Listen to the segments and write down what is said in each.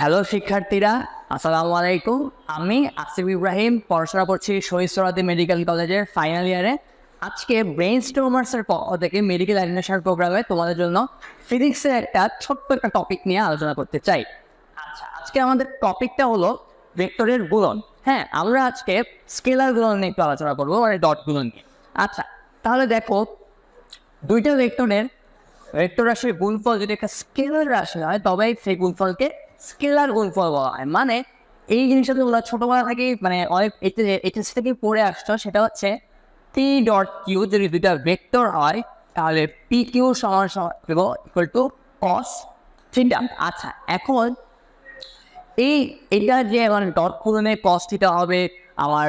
Hello শিক্ষার্থীরা, আসসালামু আলাইকুম। আমি আসিফ ইব্রাহিম পড়াশোনা করছি শহীদ সোহরাওয়ার্দী মেডিকেল কলেজের ফাইনাল ইয়ারে। আজকে ব্রেইনস্টর্মার্সের পক্ষ থেকে মেডিকেল অ্যাডমিশন প্রোগ্রামে তোমাদের জন্য ফিজিক্সের একটা ছোট্ট একটা টপিক নিয়ে আলোচনা করতে চাই। আচ্ছা, আজকে আমাদের টপিকটা হলো ভেক্টরের গুণন। হ্যাঁ, আমরা আজকে স্কেলার গুণন নিয়ে একটু আলোচনা করবো, মানে ডট গুণন নিয়ে। আচ্ছা, তাহলে দেখো, দুইটা ভেক্টর রাশির গুণফল যদি একটা স্কেলার রাশি হয় তবে সেই গুণফলকে স্কেলার গুণফল বলা হয়। মানে এই জিনিসটা তোমরা ছোটবেলা থেকে মানে অনেক এইচএস থেকে পড়ে আসছো, সেটা হচ্ছে পি ডট কিউ যদি দুইটা ভেক্টর হয় তাহলে পি কিউ সমান ইকুয়াল টু কস থিটা। আচ্ছা, এখন এটা যে মানে ডট গুণনে কস থিটা হবে, আমার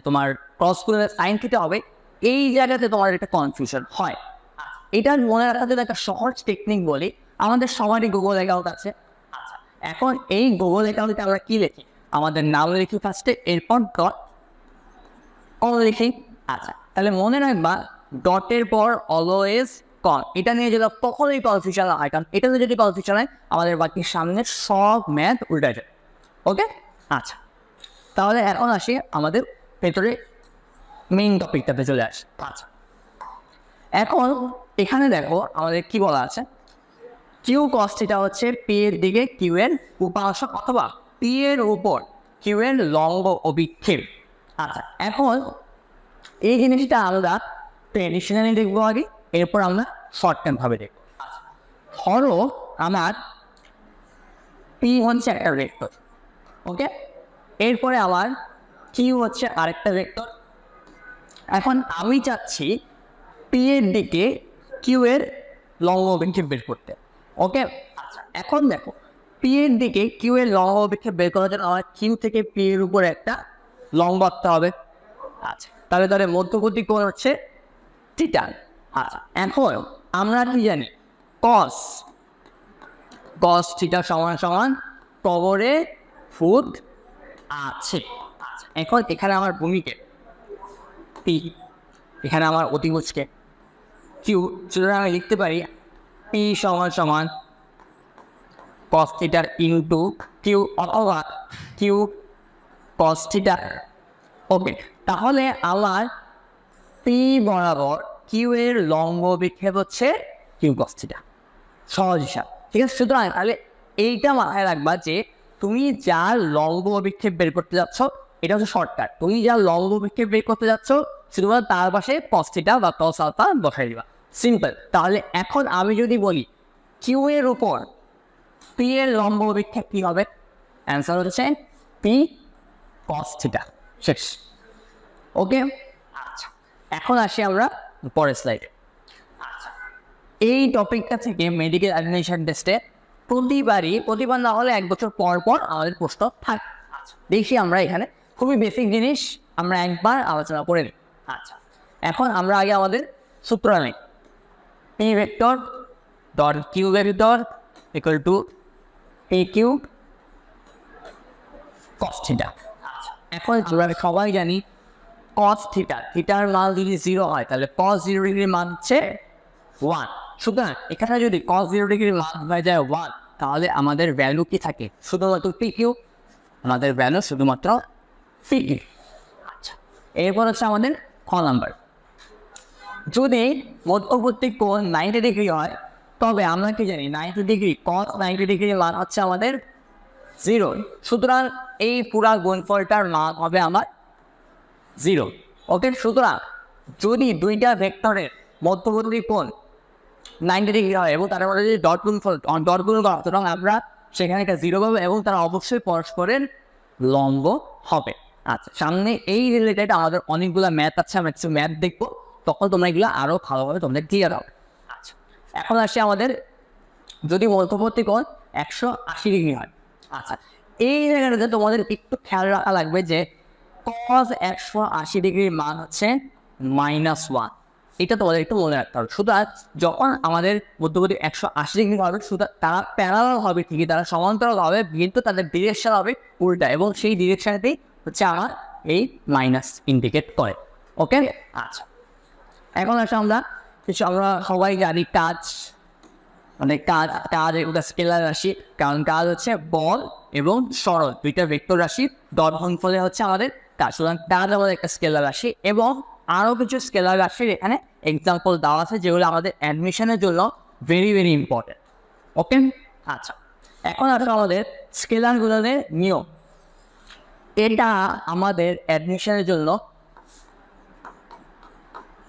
তোমার ক্রস গুণনে সাইন থিটা হবে, এই জায়গাতে তোমার একটা কনফিউশন হয়। এটা মনে রাখার জন্য একটা সহজ টেকনিক বলি। আমাদের সবারই গুগল অ্যাকাউন্ট আছে। আচ্ছা, এখন এই গুগল অ্যাকাউন্টে আমরা কি লিখি? আমাদের নাম লিখি ফার্স্টে, এরপর ডট কল লিখি। আচ্ছা, তাহলে মনে রাখবা ডটের পর অলওয়েজ কল। এটা নিয়ে যদি কখনোই কনফিউশন হয়, কারণ এটা নিয়ে যদি কনফিউশন হয় আমাদের বাকি সামনের সব ম্যাথ উল্টে যায়। ওকে, আচ্ছা, তাহলে এখন আসি আমাদের ভেতরে মেইন টপিকটাতে চলে আসি। আচ্ছা, এখন এখানে দেখো আমাদের কি বলা আছে, কিউ কস থিটা হচ্ছে পি এর দিকে কিউ এর উপাংশ অথবা পি এর উপর কিউ এর লম্ব অভিক্ষেপ। আচ্ছা, এখন এই জিনিসটা আমরা ট্রেডিশনালি দেখবো আগে, এরপর আমরা শর্ট টার্ম ভাবে দেখবো। ধরো আমার পি হচ্ছে একটা ভেক্টর, ওকে, এরপরে আমার কিউ হচ্ছে আরেকটা ভেক্টর। এখন আমি চাচ্ছি পি এর দিকে কিউ এর লম্ব অভিক্ষেপ বের করতে। ওকে, আচ্ছা, এখন দেখো পি এর দিকে কিউ এর লম্ব অভিক্ষেপ বের করার জন্য আমার কিউ থেকে পি এর উপরে একটা লম্ব আঁকতে হবে। আচ্ছা, তাহলে মধ্যবর্তী কোণ হচ্ছে থিটা। আচ্ছা, এখন আমরা কি জানি, কস কস থিটা সমান সমান কবরে ফুট আছে। আচ্ছা, এখন এখানে আমার ভূমিকে পি, এখানে আমার অতিভুজকে কিউ, সুতরাং আমি লিখতে পারি পি সমান সমান কস থিটা ইন্টু কিউ অথবা কিউ কস থিটা। ওকে, তাহলে আমার পি বরাবর কিউ এর লম্ব অভিক্ষেপ হচ্ছে কিউ কস থিটা। সহজ হিসাব, ঠিক আছে? সুতরাং তাহলে এইটা মাথায় রাখবা যে তুমি যা লম্ব অভিক্ষেপ বের করতে যাচ্ছ এটা হচ্ছে শর্টকাট। তুমি যা লম্ব অভিক্ষেপ বের করতে যাচ্ছ শুধুমাত্র তার পাশে কস থিটা বা কস আলফা বসাই দিবা, সিম্পল। তাহলে এখন আমি যদি বলি কিউ এর উপর পি এর লম্ব অভিক্ষেপ কি হবে, অ্যান্সার হচ্ছে পি কস থিটা। শেষ। ওকে, আচ্ছা, এখন আসি আমরা পরের স্লাইডে। আচ্ছা, এই টপিকটা থেকে মেডিকেল অ্যাডমিশন টেস্টে প্রতিবার না হলে 1 বছর পর পর আমাদের প্রশ্ন থাকে। আচ্ছা, দেখি আমরা এখানে খুবই বেসিক জিনিস আমরা একবার আলোচনা করে নিই। আচ্ছা, এখন আমরা আগে আমাদের সূত্র নিই, P vector dot Q vector equal to P Q cos theta. আচ্ছা, এখন আমরা সবাই জানি কস থিটা, থিটার মান যদি 0 হয় তাহলে কস 0 ডিগ্রির মান হচ্ছে 1। সুতরাং এখানে যদি কস 0 ডিগ্রির মান হয়ে যায় 1, তাহলে আমাদের ভ্যালু কি থাকে? শুধুমাত্র পি কিউ, আমাদের ভ্যালু শুধুমাত্র পি কিউ। আচ্ছা, এরপর হচ্ছে আমাদের খ নাম্বার, যদি মধ্যবর্তী কোণ 90 ডিগ্রি হয় তবে আমরা কি জানি 90 ডিগ্রি কস 90 ডিগ্রির মান হচ্ছে আমাদের 0। সুতরাং এই পুরা গুণফলটার মান হবে আমার 0। ওকে, সুতরাং যদি দুইটা ভেক্টরের মধ্যবর্তী কোণ 90 ডিগ্রি হয় এবং তার মধ্যে যদি ডট গুণ করা, সুতরাং আমরা সেখানে একটা 0 পাবো এবং তারা অবশ্যই পরস্পরের লম্ব হবে। আচ্ছা, সামনে এই রিলেটেড আমাদের অনেকগুলো ম্যাথ আছে, আমরা কিছু ম্যাথ দেখবো, তখন তোমরা এগুলো আরও ভালোভাবে তোমাদের ক্লিয়ার হবে। আচ্ছা, এখন আসি আমাদের যদি মধ্যবর্তী কোণ 180 ডিগ্রি হয়। আচ্ছা, এই জায়গাটাতে তোমাদের একটু খেয়াল রাখা লাগবে যে কস 180 ডিগ্রির মান হচ্ছে -1। এটা তোমাদের একটু মনে রাখতে হবে। সুতরাং যখন আমাদের মধ্যবর্তী 180 ডিগ্রি হবে, সুতরাং তারা প্যারালাল হবে ঠিকই, তারা সমান্তরাল হবে, কিন্তু তাদের ডিরেকশন হবে উল্টা, এবং সেই ডিরেকশনতেই হচ্ছে আমার এই মাইনাস ইন্ডিকেট করে। ওকে, আচ্ছা, এখন আসলে আমরা সবাই জানি কাজ, মানে কাজ একটা স্কেলার রাশি, কারণ কাজ হচ্ছে বল এবং সরল দুইটা ভেক্টর রাশি ডট গুণফলে হচ্ছে আমাদের কাজ। সুতরাং তার আমাদের একটা স্কেলার রাশি এবং আরও কিছু স্কেলার রাশির এখানে এক্সাম্পল দেওয়া আছে যেগুলো আমাদের অ্যাডমিশনের জন্য ভেরি ভেরি ইম্পর্টেন্ট। ওকে, আচ্ছা এখন আসলে আমাদের স্কেলার গুণনের নিয়ম, এটা আমাদের অ্যাডমিশনের জন্য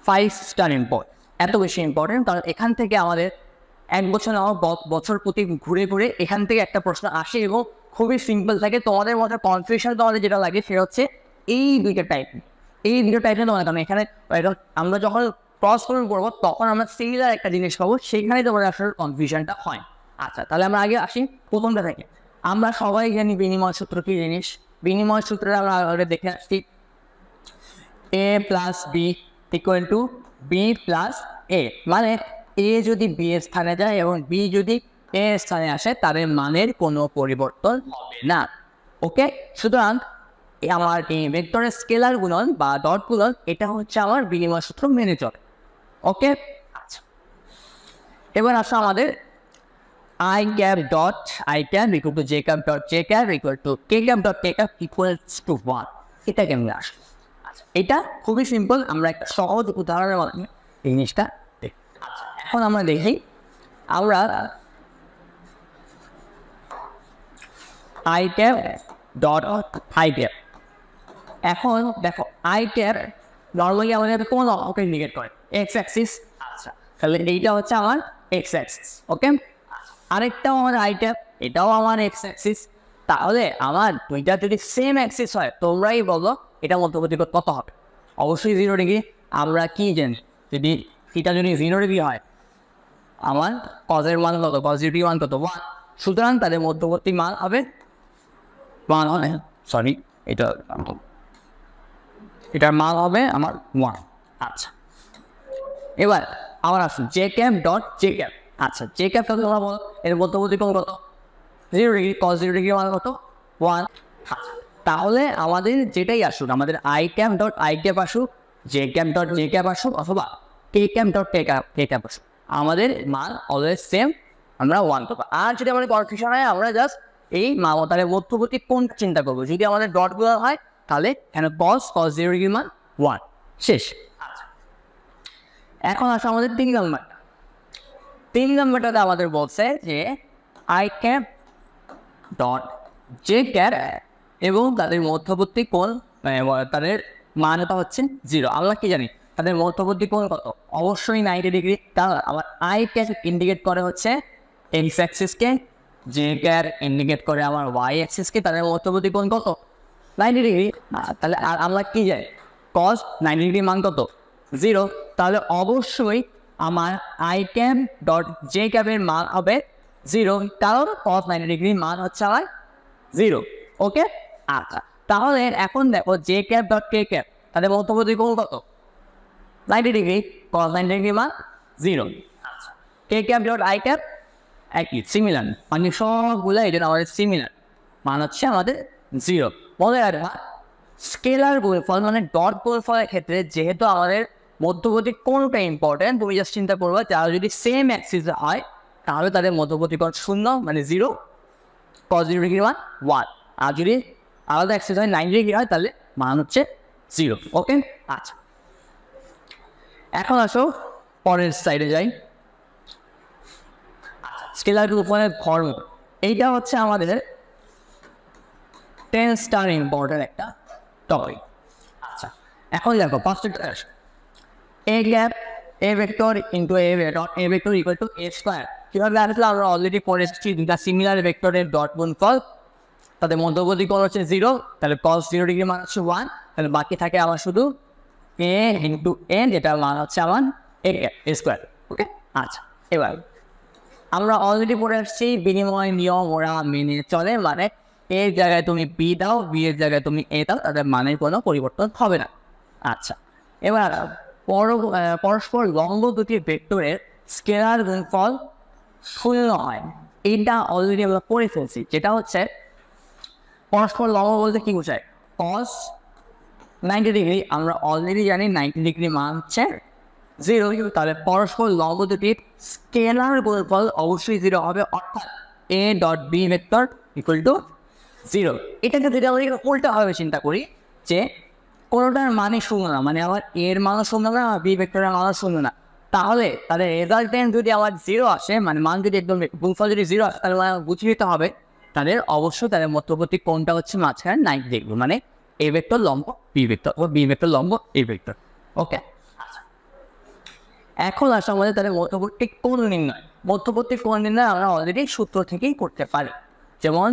5 স্টার ইম্পর্টেন্ট, এত বেশি ইম্পর্টেন্ট কারণ এখান থেকে আমাদের এক বছর বছর প্রতি ঘুরে ঘুরে এখান থেকে একটা প্রশ্ন আসে এবং খুবই সিম্পল থাকে। তোমাদের মধ্যে কনফিউশন তোমাদের যেটা লাগে সেটা হচ্ছে এই দুইটা টাইপ তোমাদের, কারণ এখানে আমরা যখন ক্রস গুণন করবো তখন আমরা সিমিলার একটা জিনিস পাবো, সেইখানে তোমাদের আসলে কনফিউশনটা হয়। আচ্ছা তাহলে আমরা আগে আসি প্রথমটা থেকে। আমরা সবাই জানি বিনিময় সূত্র কি জিনিস। বিনিময় সূত্রে আমরা আগে দেখে আসছি a plus B equal to B plus A, মানে এ যদি বি এর স্থানে যায় এবং বি যদি এ এর স্থানে আসে তাদের মানের কোনো পরিবর্তন হবে না। ওকে, সুতরাং আমার এই ভেক্টরের স্কেলার গুণন বা ডট গুণন এটা হচ্ছে আমার বিনিময় সূত্র মেনে চলে। ওকে, আচ্ছা এবার আসো আমাদের I cap dot I cap equal to J cap dot J cap equal to K cap dot K cap equals to 1, এটা কেমন আসে? আচ্ছা এটা খুবই সিম্পল, আমরা একটা সহজ উদাহরণের মাধ্যমে এই জিনিসটা দেখি। আচ্ছা এখন আমরা দেখি আমরা I cap dot I cap, এখন দেখো আই ক্যাপ নর্মালি আমাদের কোন অক্ষকে ইন্ডিকেট করে? X Axis. আচ্ছা তাহলে এইটা হচ্ছে আমার এক্স অ্যাক্সিস। ওকে, আরেকটাও আমার আই ক্যাপ, এটাও আমার এক্স অ্যাক্সিস। তাহলে আমার দুইটা যদি সেম অ্যাক্সিস হয় তোমরাই বলো এটা মধ্যবর্তী কোণ কত হবে? অবশ্যই 0 ডিগ্রি। আমরা কি জানি যদি এটা যদি 0 ডিগ্রি হয় আমার কজের মান কত? কজ ডিগ্রি মান কত? 1। সুতরাং তাদের মধ্যবর্তী মান হবে 1 হবে, সরি এটার মান হবে আমার 1। আচ্ছা এবার আমার আসুন J cap dot J cap. আচ্ছা জে ক্যাপ কত বলো, এর মধ্যবর্তী কোণ কত? 0 ডিগ্রি। কজ 0 ডিগ্রি মান কত? 1। আচ্ছা তাহলে আমাদের যেটাই আসুক, আমাদের I cap dot I cap আসুক, J cap dot J cap আসুক, অথবা K cap dot K cap আসুক, আমাদের মান অলওয়েজ সেম, আমরা 1 পাবো। আর যদি আমাদের কনফিউশন হয় আমরা জাস্ট এই তাদের মধ্যবর্তী কোণটা চিন্তা করবো। যদি আমাদের ডটগুলো হয় তাহলে এখানে কজ 0 ডিগ্রি মান 1, শেষ। আচ্ছা এখন আসো আমাদের 3 নাম্বারটা। 3 নাম্বারটাতে আমাদের বলছে যে I cap dot J cap এবং তাদের মধ্যবর্তী কোণ তাদের মানটা হচ্ছে 0। আমরা কি জানি তাদের মধ্যবর্তী কোণ কত? অবশ্যই 90 ডিগ্রি। তাহলে আমার আই ক্যাপ ইন্ডিকেট করে হচ্ছে এক্স অ্যাক্সিসকে, জে ক্যাপ ইন্ডিকেট করে আমার ওয়াই অ্যাক্সিসকে। তাদের মধ্যবর্তী কোণ কত? 90 ডিগ্রি। তাহলে আর আমরা কি জানি কস 90 ডিগ্রি মান কত? 0। তাহলে অবশ্যই আমার আই ক্যাপ ডট জে ক্যাপের মান হবে 0, কারণ কস 90 ডিগ্রি মান হচ্ছে আমার 0। ওকে, আচ্ছা তাহলে এখন দেখো J cap dot K cap তাদের মধ্যবর্তী কোণ কত? 90 ডিগ্রি। কস 90 ডিগ্রি মান 0। আচ্ছা কে ক্যাপ ডট আই ক্যাপ একই, সিমিলার, মানে সবগুলো এই জন্য আমাদের সিমিলার, মান হচ্ছে আমাদের 0। মনে রাখা স্কেলার গুণফল মানে ডট গুণফলের ক্ষেত্রে যেহেতু আমাদের মধ্যবর্তী কোণটা ইম্পর্টেন্ট, তুমি জাস্ট চিন্তা করবে যারা যদি সেম অ্যাক্সিসে হয় তাহলে তাদের মধ্যবর্তী কোণ 0 মানে 0, কস 0 ডিগ্রি মান 1। আর যদি আলাদা অ্যাক্সিস হয় 90 ডিগ্রি হয় তাহলে মান হচ্ছে 0। ওকে, আচ্ছা এখন আসো পরের সাইডে যাই। স্কেলার গুণফলের ফর্ম, এইটা হচ্ছে আমাদের 10 স্টার ইম্পর্টেন্ট একটা টপিক। আচ্ছা এখন দেখো ফার্স্টে A gap A vector into A vector equal to A square. কীভাবে আসলে আমরা অলরেডি পড়ে এসেছি দুটা সিমিলার ভেক্টরের ডট গুণফল, তাদের মধ্যবর্তী কোণ হচ্ছে 0, তাহলে কস 0 ডিগ্রি মান হচ্ছে 1, তাহলে বাকি থাকে আমার শুধু এ ইন্টু এন, যেটার মান হচ্ছে আমার এ স্কোয়ার। ওকে, আচ্ছা এবার আমরা অলরেডি পড়ে আসছি বিনিময় নিয়ম ওরা মেনে চলে, মানে এর জায়গায় তুমি বি দাও, বি এর জায়গায় তুমি এ দাও, তাদের মানের কোনো পরিবর্তন হবে না। আচ্ছা এবার পরস্পর লম্ব দুটি ভেক্টরের স্কেলার গুণফল 0 হয়, এইটা অলরেডি আমরা পড়ে ফেলছি। যেটা হচ্ছে পরস্পর লম্ব বলতে কি বোঝায়? কস 90 ডিগ্রি, আমরা অলরেডি জানি 90 ডিগ্রি মান হচ্ছে 0, তাহলে পরস্পর লম্ব দুটির স্কেলার গুণফল অবশ্যই 0 হবে, অর্থাৎ A dot B vector equal to zero. এটাকে যদি আমরা উল্টাভাবে চিন্তা করি যে কোনোটার মানে শূন্য না, মানে আমার এর মানও শূন্য না, বি ভেক্টরের মানও শূন্য না, তাহলে তাদের রেজাল্টেন্ট যদি আমার জিরো আসে, মানে মান যদি একদম গুণফল যদি জিরো আসে, তাহলে বুঝিয়ে দিতে হবে তাদের অবশ্যই তাদের মধ্যবর্তী কোণটা হচ্ছে মাঝখানে 90 ডিগ্রি, মানে এ ভেক্টর লম্ব বি ভেক্টর ও বি ভেক্টর লম্ব এ ভেক্টর। ওকে, এখন আসলে আমাদের তাদের মধ্যবর্তী কোণ নির্ণয়। মধ্যবর্তী কোণ নির্ণয় আমরা অলরেডি সূত্র থেকেই করতে পারি, যেমন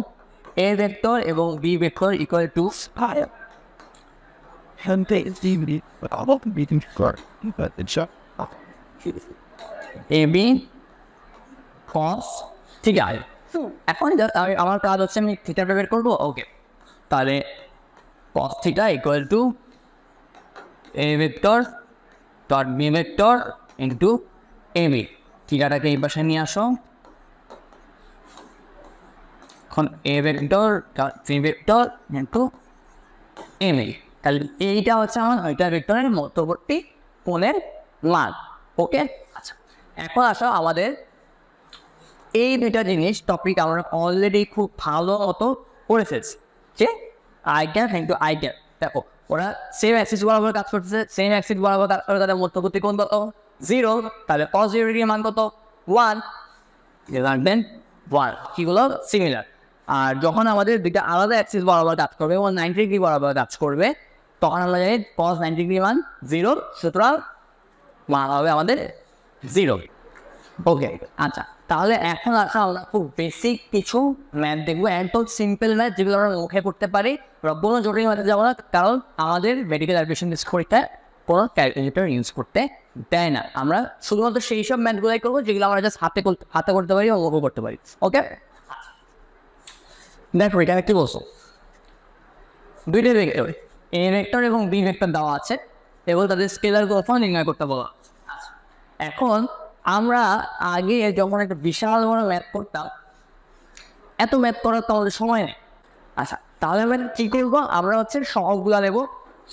এ ভেক্টর এবং B vector equal to A B cos, ঠিক আছে। এখন আমার কাজ হচ্ছে আমি থিটাটা বের করবো। ওকে, তাহলে cos theta equal to A vector dot B vector into A B. থিটাটাকে এই পাশে নিয়ে আসো। এখন A vector dot B vector into A B, তাহলে এইটা হচ্ছে আমার ওইটা ভেক্টরের মধ্যবর্তী কোণের মান। ওকে, আচ্ছা, এখন আসো আমাদের এই দুইটা জিনিস টপিক আমরা অলরেডি খুব ভালো মতো করে ফেলছি, যে I cap into I cap. দেখো ওরা সেম অ্যাক্সিস বরাবর কাজ করতেছে, সেম অ্যাক্সিস বরাবর কাজ করে, তাদের মধ্যবর্তী কোণ কত? জিরো। তাহলে কস জিরো ডিগ্রির মান কত? 1। দেন 1 কিগুলো সিমিলার। আর যখন আমাদের দুইটা আলাদা অ্যাক্সিস বরাবর কাজ করবে এবং 90 ডিগ্রি বরাবর কাজ করবে, তখন আমরা জানি কস 90 ডিগ্রি মান 0, সুতরাং মান হবে আমাদের 0। ওকে, আচ্ছা, তাহলে এখন আসা আমরা খুব বেসিক কিছু ম্যাথ দেখবো, একদম সিম্পল ম্যাথ যেগুলো আমরা মুখে করতে পারি, কোনো জটিল ম্যাথে যাবো না, কারণ আমাদের মেডিকেল অ্যাডমিশন পরীক্ষায় কোনো ক্যালকুলেটর ইউজ করতে দেয় না। আমরা শুধুমাত্র সেই সব ম্যাথগুলোই করবো যেগুলো আমরা জাস্ট হাতে করতে পারি, অঙ্ক করতে পারি। ওকে, দেখো এখানে কি বলছো, দুইটা ভেক্টর এ ভেক্টর এবং বি ভেক্টর দেওয়া আছে এবং তাদের স্কেলার গুণফল নির্ণয় করতে বলা আছে। এখন আমরা আগে যখন একটা বিশাল বড় ম্যাথ করতাম, এত ম্যাথ করার তো আমাদের সময় নেই। আচ্ছা, তাহলে আমরা কী করবো, আমরা হচ্ছে সহগগুলা নেব,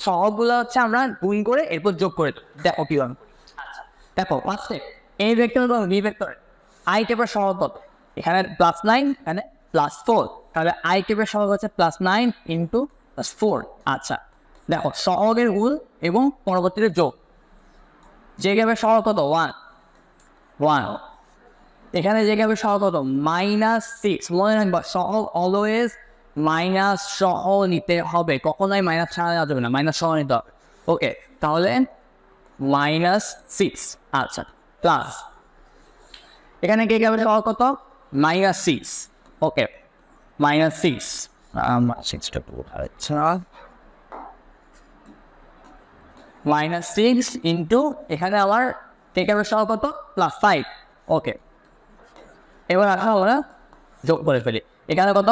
সহগগুলা হচ্ছে আমরা গুণ করে এরপর যোগ করে দেবো। দেখো কী হবে। আচ্ছা, দেখো ফার্স্টে এ ভেক্টর এবং বি ভেক্টর আই টেপের সহগ কত? এখানে +9, এখানে +4, তাহলে আই টেপের সহগ হচ্ছে +9 ইন্টু +4। আচ্ছা, দেখো সহগের গুণ এবং পরবর্তীতে যোগ, যে গ্যাপের সহগ কত? 1। এখানে যে গ্যাপের সহগ কত? -6। মনে রাখবা সহগ অলওয়েজ মাইনাস সহ নিতে হবে, কখনোই মাইনাস ছাড়া নেওয়া যাবে না, মাইনাস সহ নিতে হবে। ওকে, তাহলে -6। আচ্ছা, প্লাস এখানে কে গ্যাপের সহগ কত? -6। ওকে, -6 6টা পুরো, আচ্ছা, -6 ইন্টু এখানে আমার কে গ্যাপের সহগ কত? +5। ওকে, এবার আমরা যোগ করে ফেলি। এখানে কত?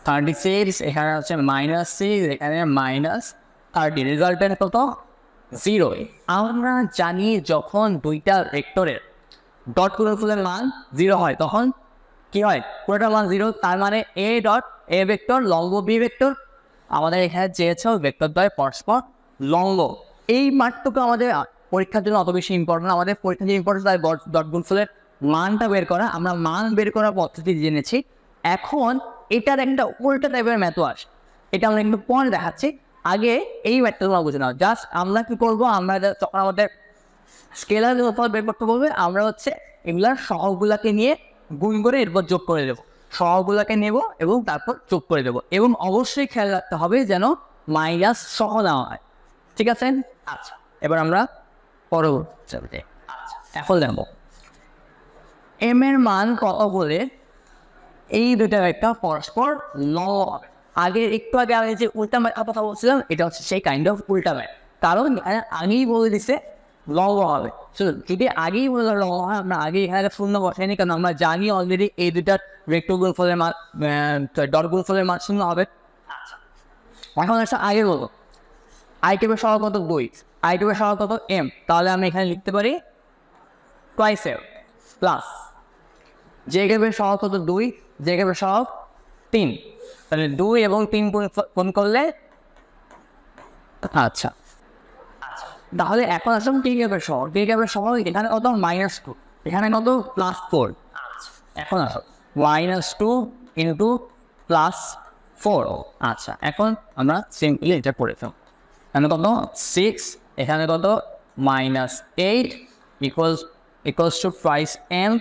36, এখানে হচ্ছে -6, এখানে -30, রেজাল্টেন্ট কত? 0। আমরা জানি যখন দুইটা ভেক্টরের ডট গুণফলের মান 0 হয় তখন কি হয়? পুরোটা মান 0, তার মানে এ ডট এ ভেক্টর লম্ব বি ভেক্টর। আমাদের এখানে চেয়েছে ভেক্টর দ্বয় পরস্পর লম্ব। এই মানটুকু আমাদের পরীক্ষার জন্য অত বেশি ইম্পর্টেন্ট। আমাদের পরীক্ষার যে ইম্পর্টেন্ট তাই ডট গুণফলের মানটা বের করা। আমরা মান বের করার পদ্ধতি জেনেছি। এখন এটার একটা উল্টা টাইপের ম্যাথও আসে, এটা আমরা একটু পরে দেখাচ্ছি। আগে এই ম্যাথটা তোমরা বুঝে নাও। জাস্ট আমরা কী করবো, আমরা যখন আমাদের স্কেলার গুণফল বের করতে বলবে, আমরা হচ্ছে এগুলার সহগগুলাকে নিয়ে গুণ করে এরপর যোগ করে দেবো। সহগগুলাকে নেব এবং তারপর যোগ করে দেবো, এবং অবশ্যই খেয়াল রাখতে হবে যেন মাইনাস সহ নেওয়া হয়। ঠিক আছে? আচ্ছা, এবার আমরা পরবর্তী। আচ্ছা, এখন দেখো এম এর মান কত বলে এই দুইটা ভেক্টর পরস্পর লম্ব হবে। একটু আগে আমি যে উল্টা ম্যাথ কথা বলছিলাম, এটা হচ্ছে সেই কাইন্ড অফ উল্টা ম্যাথ, কারণ আগেই বলে দিছে লম্ব হবে। যদি আগেই বলে লম্ব হয়, আমরা আগে এখানে শূন্য বসাইনি, কারণ আমরা জানি অলরেডি এই দুটার ভেক্টর গুণফলের মান ডট গুণফলের মান শূন্য হবে। আচ্ছা, এখন একটা আগে বলবো আই টেপের সহগ কত? 2। আই টেপের সহগ কত? m। তাহলে আমি এখানে লিখতে পারি টুয়াইস m প্লাস জে গ্যাপের সহগ কত? 2, জে গ্যাপের সহগ 3, তাহলে 2 এবং 3 গুণ করলে আচ্ছা, তাহলে এখন আসুন টি গ্যাপের সহগ। টি গ্যাপের সহগ এখানে কত? -2। এখানে কত +4। এখন আসো -2 ইন্টু +4। আচ্ছা, এখন আমরা সিম্পলি এটা করে ফেলব। এখানে কত 6, এখানে কত -8 ইকুয়ালস টু টুয়াইস m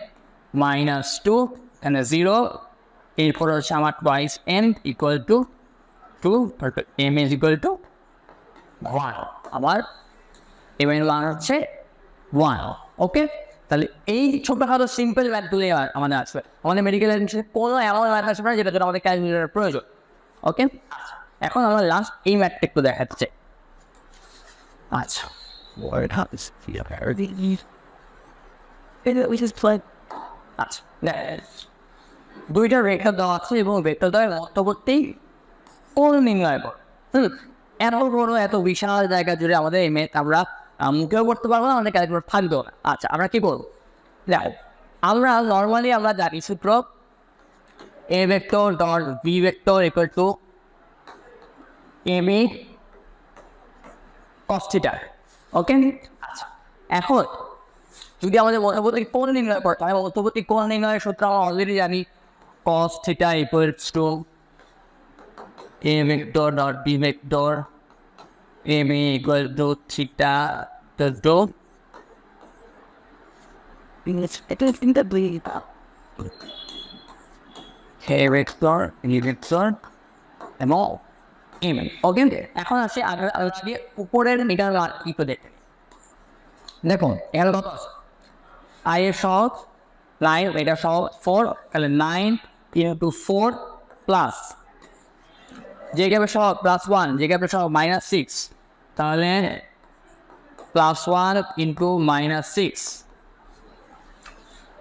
-2, এখানে 0, এরপর হচ্ছে আমার twice m equal two 2, m is equal to 1। আমার m এর মান হচ্ছে 1। ওকে, তাহলে এই ছোটখাটো সিম্পল ম্যাথগুলো আমাদের আসবে। আমাদের মেডিকেল এডমিশনে কোনো এমন ম্যাথ আসবে না যেটা জন্য আমাদের ক্যালকুলেটরের প্রয়োজন। ওকে, এখন আমরা লাস্ট এই ম্যাথটা একটু দেখাচ্ছি। আচ্ছা, আচ্ছা দুইটা রেখা দেওয়া আছে এবং ভেক্টর দ্বয়ের মধ্যবর্তী কোণ নির্ণয় কর। এত বড় এত বিশাল জায়গা জুড়ে আমাদের এই ম্যাথ আমরা মুখেও করতে পারবো না, আমাদের ক্যালকুলেটর থাকবেও না। আচ্ছা, আমরা কি করবো? দেখো, আমরা নর্মালি আমরা জানি সূত্র a ভেক্টর ডট b vector equal two m cos θ। ওকে, আচ্ছা এখন যদি আমাদের মধ্যবর্তী কোণ নির্ণয় করতে হয়, মধ্যবর্তী কোণ নির্ণয়ের সূত্র আমরা অলরেডি জানি cos θ equals to a vector ডট b vector m equal to θ plus ডো। a ভেক্টর b ভেক্টর এবং m। ওকে, এখন আসে আগে উপরের মিটার কি তো দেখতে দেখুন, এখানে কত আছে i এর সহগ 9, এটা সহগ 4, তাহলে 9 ইন্টু 4 প্লাস যে গ্যাপের সহগ +1, যে গ্যাপের সহগ -6, তাহলে +1 ইন্টু -6,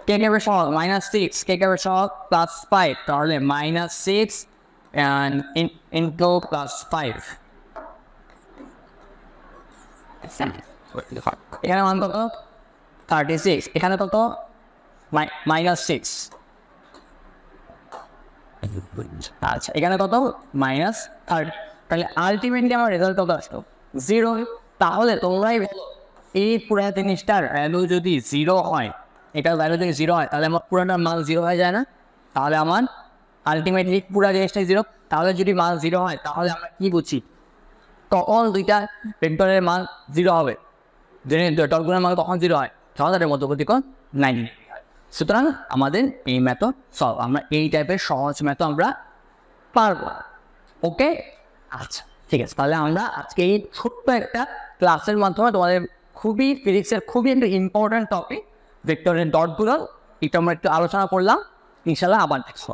কে গ্যাপের সহগ -6, কে গ্যাপের সহগ +5, তাহলে -6 ইন্টু +5। এখানে মান কত 36, এখানে কত -6, আচ্ছা এখানে কত -30, তাহলে আলটিমেটলি আমার রেজাল্ট কত আসলো 0। তাহলে তোমরাই বলো এই পুরো জিনিসটার ভ্যালু যদি 0 হয়, এটার ভ্যালু যদি 0 হয়, তাহলে আমার পুরোটার মান 0 হয়ে যায় না? তাহলে আমার আলটিমেটলি পুরো জিনিসটাই 0। তাহলে যদি মান 0 হয়, তাহলে আমরা কি বুঝি? তখন দুইটা ভেক্টরের মান 0 হবে, ভেক্টরগুলোর মান তখন 0 হয়, তখন তাদের মধ্যবর্তী কোণ 90 ডিগ্রি হয়। সুতরাং আমাদের এই মেথড সলভ, আমরা এই টাইপের সহজ মেথড আমরা পারবো। ওকে, আচ্ছা ঠিক আছে। তাহলে আমরা আজকে এই ছোট্ট একটা ক্লাসের মাধ্যমে তোমাদের খুবই ফিজিক্সের খুবই একটা ইম্পর্ট্যান্ট টপিক ভেক্টরের ডটগুলো এটা আমরা একটু আলোচনা করলাম। ইনশাল্লাহ আবার দেখো।